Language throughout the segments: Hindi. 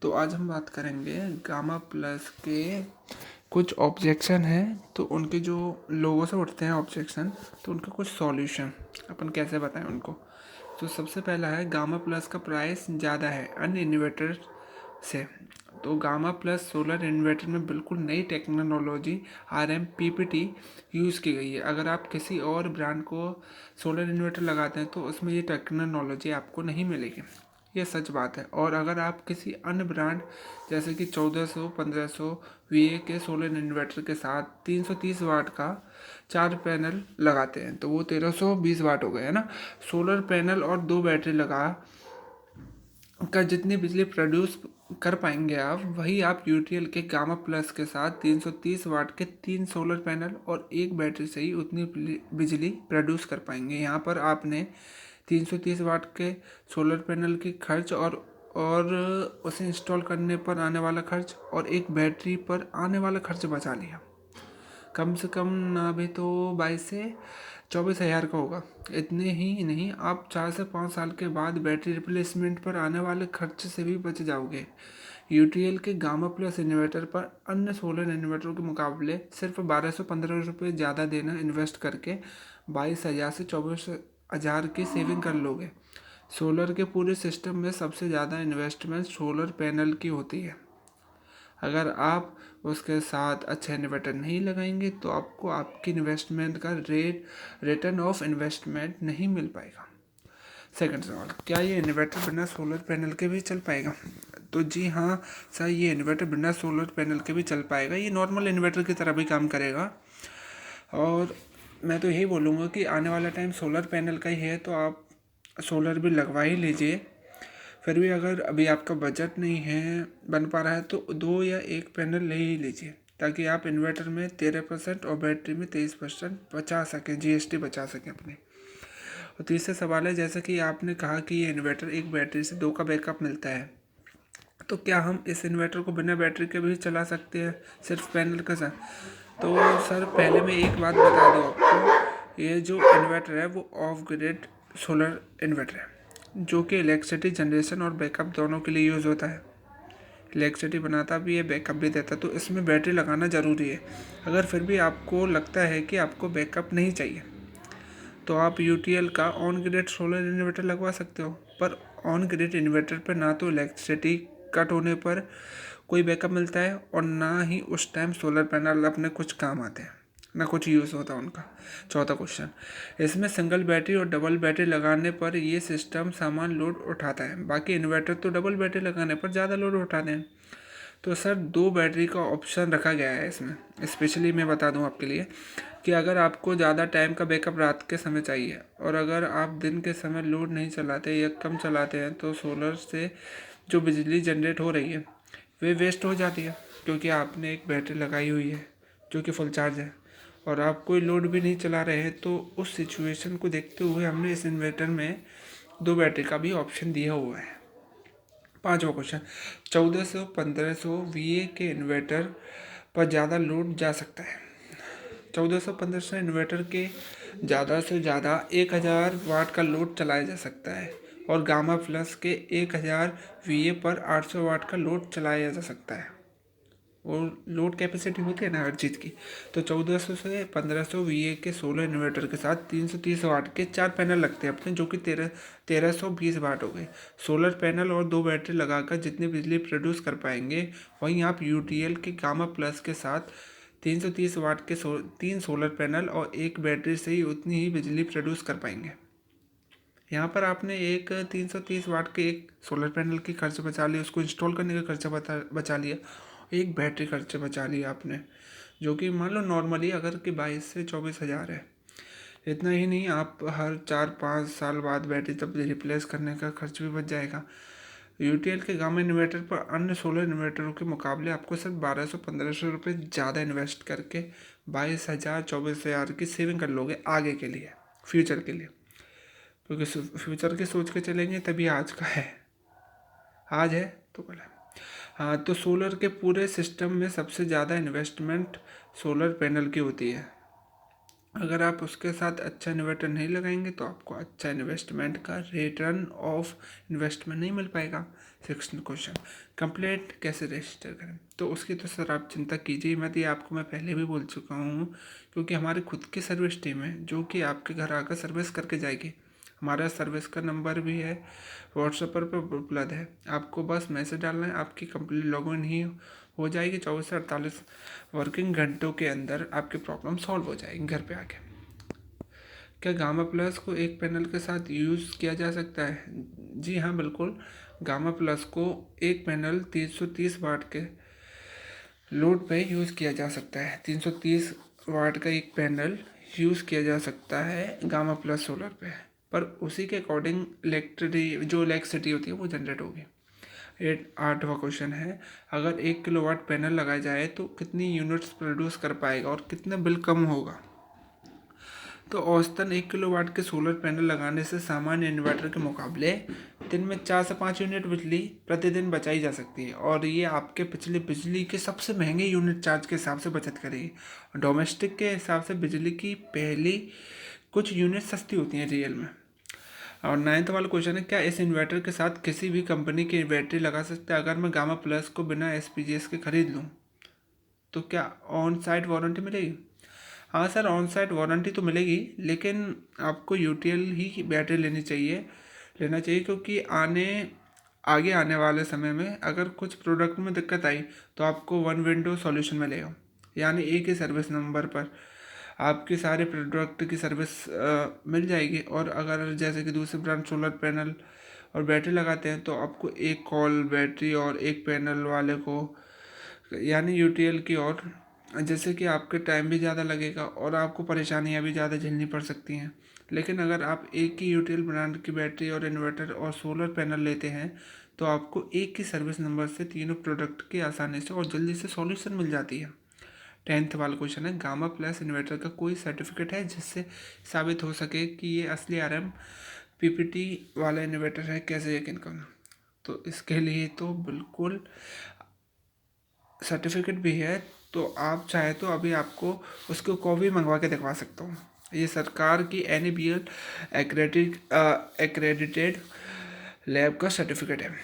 तो आज हम बात करेंगे गामा प्लस के कुछ ऑब्जेक्शन हैं। तो उनके जो लोगों से उठते हैं ऑब्जेक्शन, तो उनके कुछ सॉल्यूशन अपन कैसे बताएं उनको। तो सबसे पहला है गामा प्लस का प्राइस ज़्यादा है अन्य इन्वर्टर से। तो गामा प्लस सोलर इन्वर्टर में बिल्कुल नई टेक्नोलॉजी RMPPT यूज़ की गई है। अगर आप किसी और ब्रांड को सोलर इन्वर्टर लगाते हैं तो उसमें ये टेक्नोलॉजी आपको नहीं मिलेगी, ये सच बात है। और अगर आप किसी अन्य ब्रांड जैसे कि 1400 1500 VA के सोलर इन्वर्टर के साथ 330 वाट का 4 पैनल लगाते हैं तो वो 1320 वाट हो गए है ना। सोलर पैनल और 2 बैटरी लगा कर जितनी बिजली प्रोड्यूस कर पाएंगे आप, वही आप यूटीएल के गामा प्लस के साथ 330 वाट के 3 सोलर पैनल और एक बैटरी से ही उतनी बिजली प्रोड्यूस कर पाएंगे। यहाँ पर आपने 330 वाट के सोलर पैनल की खर्च और उसे इंस्टॉल करने पर आने वाला खर्च और एक बैटरी पर आने वाला खर्च बचा लिया। कम से कम ना भी तो 22 से 24 हज़ार का होगा। इतने ही नहीं, आप 4 से 5 साल के बाद बैटरी रिप्लेसमेंट पर आने वाले खर्च से भी बच जाओगे। यूटीएल के गामा प्लस इन्वर्टर पर अन्य सोलर इन्वर्टरों के मुकाबले सिर्फ 1215 रुपये ज़्यादा देना इन्वेस्ट करके 22 हज़ार से 24 हज़ार की सेविंग कर लोगे। सोलर के पूरे सिस्टम में सबसे ज़्यादा इन्वेस्टमेंट सोलर पैनल की होती है। अगर आप उसके साथ अच्छा इन्वर्टर नहीं लगाएंगे तो आपको आपकी इन्वेस्टमेंट का रिटर्न ऑफ इन्वेस्टमेंट नहीं मिल पाएगा। सेकंड सवाल, क्या ये इन्वर्टर बिना सोलर पैनल के भी चल पाएगा? तो जी हाँ सर, ये इन्वर्टर बिना सोलर पैनल के भी चल पाएगा। ये नॉर्मल इन्वर्टर की तरह भी काम करेगा। और मैं तो यही बोलूँगा कि आने वाला टाइम सोलर पैनल का ही है, तो आप सोलर भी लगवा ही लीजिए। फिर भी अगर अभी आपका बजट नहीं है, बन पा रहा है, तो 2 या 1 पैनल ले ही लीजिए, ताकि आप इन्वर्टर में 13% और बैटरी में 23% बचा सकें, GST बचा सकें अपने। और तीसरा सवाल है, जैसा कि आपने कहा कि ये इन्वर्टर एक बैटरी से 2 का बैकअप मिलता है, तो क्या हम इस इन्वर्टर को बिना बैटरी के भी चला सकते हैं सिर्फ पैनल के साथ? तो सर पहले मैं एक बात बता दूँ आपको, ये जो इन्वर्टर है वो ऑफ ग्रिड सोलर इन्वर्टर है, जो कि इलेक्ट्रिसिटी जनरेशन और बैकअप दोनों के लिए यूज़ होता है। इलेक्ट्रिसिटी बनाता भी है, बैकअप भी देता है, तो इसमें बैटरी लगाना ज़रूरी है। अगर फिर भी आपको लगता है कि आपको बैकअप नहीं चाहिए, तो आप यूटीएल का ऑन ग्रिड सोलर इन्वर्टर लगवा सकते हो। पर ऑन ग्रिड इन्वर्टर पर ना तो इलेक्ट्रिसिटी कट होने पर कोई बैकअप मिलता है और ना ही उस टाइम सोलर पैनल अपने कुछ काम आते हैं, ना कुछ यूज़ होता उनका। चौथा क्वेश्चन, इसमें सिंगल बैटरी और डबल बैटरी लगाने पर ये सिस्टम सामान लोड उठाता है, बाकी इन्वर्टर तो डबल बैटरी लगाने पर ज़्यादा लोड उठाते हैं। तो सर 2 बैटरी का ऑप्शन रखा गया है इसमें। स्पेशली मैं बता दूं आपके लिए कि अगर आपको ज़्यादा टाइम का बैकअप रात के समय चाहिए और अगर आप दिन के समय लोड नहीं चलाते या कम चलाते हैं, तो सोलर से जो बिजली जनरेट हो रही है वे वेस्ट हो जाती है, क्योंकि आपने एक बैटरी लगाई हुई है जो कि फुल चार्ज है और आप कोई लोड भी नहीं चला रहे हैं। तो उस सिचुएशन को देखते हुए हमने इस इन्वर्टर में 2 बैटरी का भी ऑप्शन दिया हुआ है। पांचवा क्वेश्चन, 1400 1500 VA के इन्वर्टर पर ज़्यादा लोड जा सकता है। 1400 1500 इन्वर्टर के ज़्यादा से ज़्यादा 1000 वाट का लोड चलाया जा सकता है और गामा प्लस के 1000 VA पर 800 वाट का लोड चलाया जा सकता है। और लोड कैपेसिटी होती है ना हर चीज़ की। तो 1400 से 1500 VA के सोलर इन्वर्टर के साथ 330 वाट के 4 पैनल लगते हैं अपने, जो कि 1320 वाट हो गए। सोलर पैनल और 2 बैटरी लगाकर जितनी बिजली प्रोड्यूस कर पाएंगे, वहीं आप यूटीएल के गामा प्लस के साथ 330 वाट के 3 सोलर पैनल और एक बैटरी से ही उतनी ही बिजली प्रोड्यूस कर पाएंगे। यहाँ पर आपने एक 330 वाट के एक सोलर पैनल की खर्च बचा लिया, उसको इंस्टॉल करने का खर्चा बचा लिया, एक बैटरी खर्चे बचा लिया आपने, जो कि मान लो नॉर्मली अगर कि 22 से 24 हज़ार है। इतना ही नहीं, आप हर 4 5 साल बाद बैटरी तब रिप्लेस करने का खर्च भी बच जाएगा। यूटीएल के गामा इन्वर्टर पर अन्य सोलर इन्वर्टरों के मुकाबले आपको सिर्फ 1200 1500 रुपये ज़्यादा इन्वेस्ट करके 22 हज़ार 24 हज़ार की सेविंग कर लोगे आगे के लिए, फ्यूचर के लिए। क्योंकि फ्यूचर के सोच के चलेंगे तभी आज का है, आज है तो कल है। हाँ, तो सोलर के पूरे सिस्टम में सबसे ज़्यादा इन्वेस्टमेंट सोलर पैनल की होती है। अगर आप उसके साथ अच्छा इन्वर्टर नहीं लगाएंगे तो आपको अच्छा इन्वेस्टमेंट का रिटर्न ऑफ इन्वेस्टमेंट नहीं मिल पाएगा। 6th क्वेश्चन, कंप्लेंट कैसे रजिस्टर करें? तो उसकी तो सर आप चिंता कीजिए मत, ये आपको मैं पहले भी बोल चुका हूँ, क्योंकि हमारी खुद की सर्विस टीम है जो कि आपके घर आकर सर्विस करके जाएगी। हमारा सर्विस का नंबर भी है, व्हाट्सएप पर उपलब्ध है। आपको बस मैसेज डालना है, आपकी कंप्लीट लॉगिन ही हो जाएगी। 24 से 48 वर्किंग घंटों के अंदर आपकी प्रॉब्लम सॉल्व हो जाएगी घर पे आके। क्या गामा प्लस को एक पैनल के साथ यूज़ किया जा सकता है? जी हाँ, बिल्कुल। गामा प्लस को एक पैनल 330 वाट के लोड पे यूज़ किया जा सकता है। 330 वाट का एक पैनल यूज़ किया जा सकता है गामा प्लस सोलर पे, पर उसी के अकॉर्डिंग इलेक्ट्रिसिटी होती है वो जनरेट होगी। 8वां क्वेश्चन है, अगर 1 किलोवाट पैनल लगाया जाए तो कितनी यूनिट्स प्रोड्यूस कर पाएगा और कितना बिल कम होगा? तो औसतन 1 किलोवाट के सोलर पैनल लगाने से सामान्य इन्वर्टर के मुकाबले दिन में 4 से 5 यूनिट बिजली प्रतिदिन बचाई जा सकती है, और ये आपके पिछले बिजली के सबसे महंगे यूनिट चार्ज के हिसाब से बचत करेगी। डोमेस्टिक के हिसाब से बिजली की पहली कुछ यूनिट सस्ती होती हैं रियल में। और 9th वाला क्वेश्चन है, क्या इस इन्वर्टर के साथ किसी भी कंपनी की बैटरी लगा सकते हैं? अगर मैं गामा प्लस को बिना SPGS के खरीद लूँ तो क्या ऑन साइट वारंटी मिलेगी? हाँ सर, ऑन साइट वारंटी तो मिलेगी, लेकिन आपको UTL ही बैटरी लेना चाहिए, क्योंकि आगे आने वाले समय में अगर कुछ प्रोडक्ट में दिक्कत आई तो आपको वन विंडो सॉल्यूशन मिलेगा, यानी एक ही सर्विस नंबर पर आपके सारे प्रोडक्ट की सर्विस मिल जाएगी। और अगर जैसे कि दूसरे ब्रांड सोलर पैनल और बैटरी लगाते हैं तो आपको एक कॉल बैटरी और एक पैनल वाले को यानी UTL की, और जैसे कि आपके टाइम भी ज़्यादा लगेगा और आपको परेशानियाँ भी ज़्यादा झेलनी पड़ सकती हैं। लेकिन अगर आप एक ही UTL ब्रांड की बैटरी और इन्वर्टर और सोलर पैनल लेते हैं तो आपको एक ही सर्विस नंबर से तीनों प्रोडक्ट की आसानी से और जल्दी से सॉल्यूशन मिल जाती है। 10th वाला क्वेश्चन है, गामा प्लस इन्वर्टर का कोई सर्टिफिकेट है जिससे साबित हो सके कि ये असली RM PPT वाला इन्वर्टर है? कैसे यकीन करूँ? तो इसके लिए तो बिल्कुल सर्टिफिकेट भी है, तो आप चाहे तो अभी आपको उसको कॉपी मंगवा के दिखवा सकता हूँ। ये सरकार की NABL एक्रेडिटेड लैब का सर्टिफिकेट है।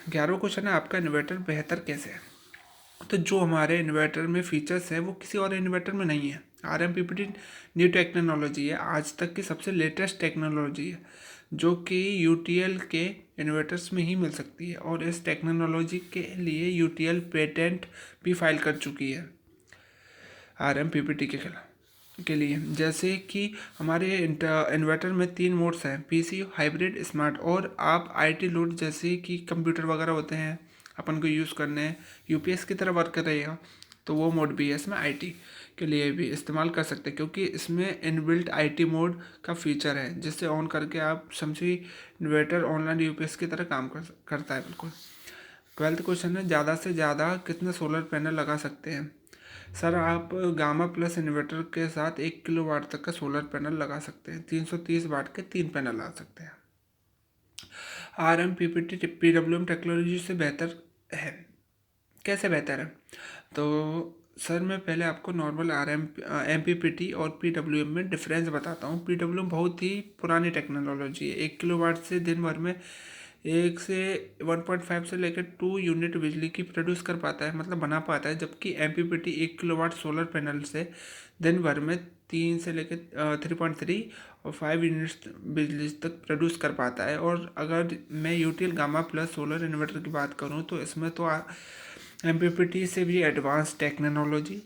11वां क्वेश्चन है, आपका इन्वर्टर बेहतर कैसे है? तो जो हमारे इन्वर्टर में फीचर्स हैं वो किसी और इन्वर्टर में नहीं है। RM PPT न्यू टेक्नोलॉजी है, आज तक की सबसे लेटेस्ट टेक्नोलॉजी है, जो कि UTL के इन्वर्टर्स में ही मिल सकती है, और इस टेक्नोलॉजी के लिए UTL पेटेंट भी फाइल कर चुकी है RM PPT के लिए। जैसे कि हमारे इन्वर्टर में 3 मोड्स हैं, PC, हाइब्रिड, स्मार्ट, और आप IT लोड जैसे कि कंप्यूटर वगैरह होते हैं अपन को यूज़ करने हैं, UPS की तरह वर्क कर रहेगा, तो वो मोड भी है इसमें। IT के लिए भी इस्तेमाल कर सकते हैं, क्योंकि इसमें इनबिल्ट IT मोड का फीचर है, जिससे ऑन करके आप समझिए इन्वर्टर ऑनलाइन UPS की तरह काम करता है बिल्कुल। 12th क्वेश्चन है, ज़्यादा से ज़्यादा कितने सोलर पैनल लगा सकते हैं? सर, आप गामा प्लस इन्वर्टर के साथ 1 किलोवाट तक का सोलर पैनल लगा सकते हैं। 330 वाट के 3 पैनल लगा सकते हैं। RM PPT PWM टेक्नोलॉजी से बेहतर है? कैसे बेहतर है? तो सर, मैं पहले आपको नॉर्मल MPPT और PWM में डिफरेंस बताता हूँ। PWM बहुत ही पुरानी टेक्नोलॉजी है, 1 किलोवाट से दिन भर में 1 से लेकर 2 यूनिट बिजली की प्रोड्यूस कर पाता है, मतलब बना पाता है, जबकि MPPT 1 किलोवाट सोलर पैनल से दिन भर में 3 से लेकर 3.3 और 5 यूनिट्स बिजली तक प्रोड्यूस कर पाता है। और अगर मैं UTL gamma plus solar inverter की बात करूँ तो इसमें तो MPPT से भी एडवांस टेक्नोलॉजी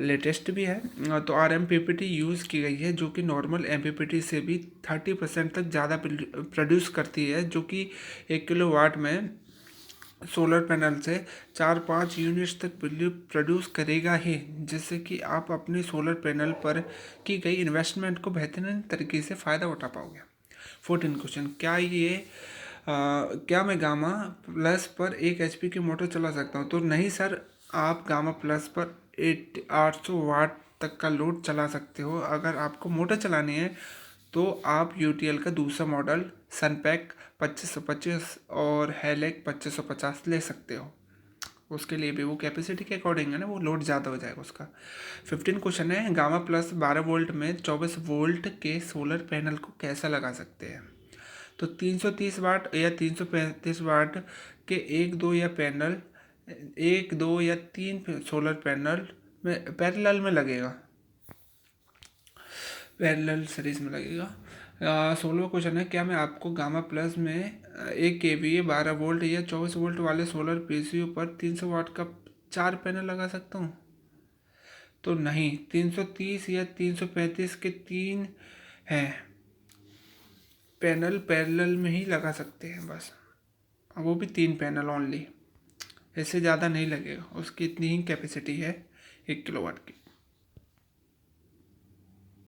लेटेस्ट भी है, तो RM PPT यूज़ की गई है, जो कि नॉर्मल MPPT से भी 30% तक ज़्यादा प्रोड्यूस करती है, जो कि 1 किलोवाट में सोलर पैनल से 4-5 यूनिट्स तक बिजली प्रोड्यूस करेगा ही, जिससे कि आप अपने सोलर पैनल पर की गई इन्वेस्टमेंट को बेहतरीन तरीके से फ़ायदा उठा पाओगे। 14 क्वेश्चन, क्या मैं गामा प्लस पर 1 HP की मोटर चला सकता हूँ? तो नहीं सर, आप गामा प्लस पर 800 वाट तक का लोड चला सकते हो। अगर आपको मोटर चलानी है तो आप UTL का दूसरा मॉडल सनपैक 2525 और हेलेक 2550 ले सकते हो। उसके लिए भी वो कैपेसिटी के अकॉर्डिंग है ना, वो लोड ज़्यादा हो जाएगा उसका। 15 क्वेश्चन है, गामा प्लस 12 वोल्ट में 24 वोल्ट के सोलर पैनल को कैसा लगा सकते हैं। तो 330 वाट या 335 वाट के एक दो या तीन सोलर पैनल में पैरेलल में लगेगा, पैरेलल सीरीज में लगेगा। 16वां क्वेश्चन है, क्या मैं आपको गामा प्लस में 1 kVA 12 वोल्ट या 24 वोल्ट वाले सोलर पीसीयू पर 300 वाट का 4 पैनल लगा सकता हूँ। तो नहीं, 330 या 335 के 3 हैं पैनल पैरेलल में ही लगा सकते हैं बस, वो भी 3 पैनल ओनली, इससे ज़्यादा नहीं लगेगा। उसकी इतनी ही कैपेसिटी है 1 किलोवाट की।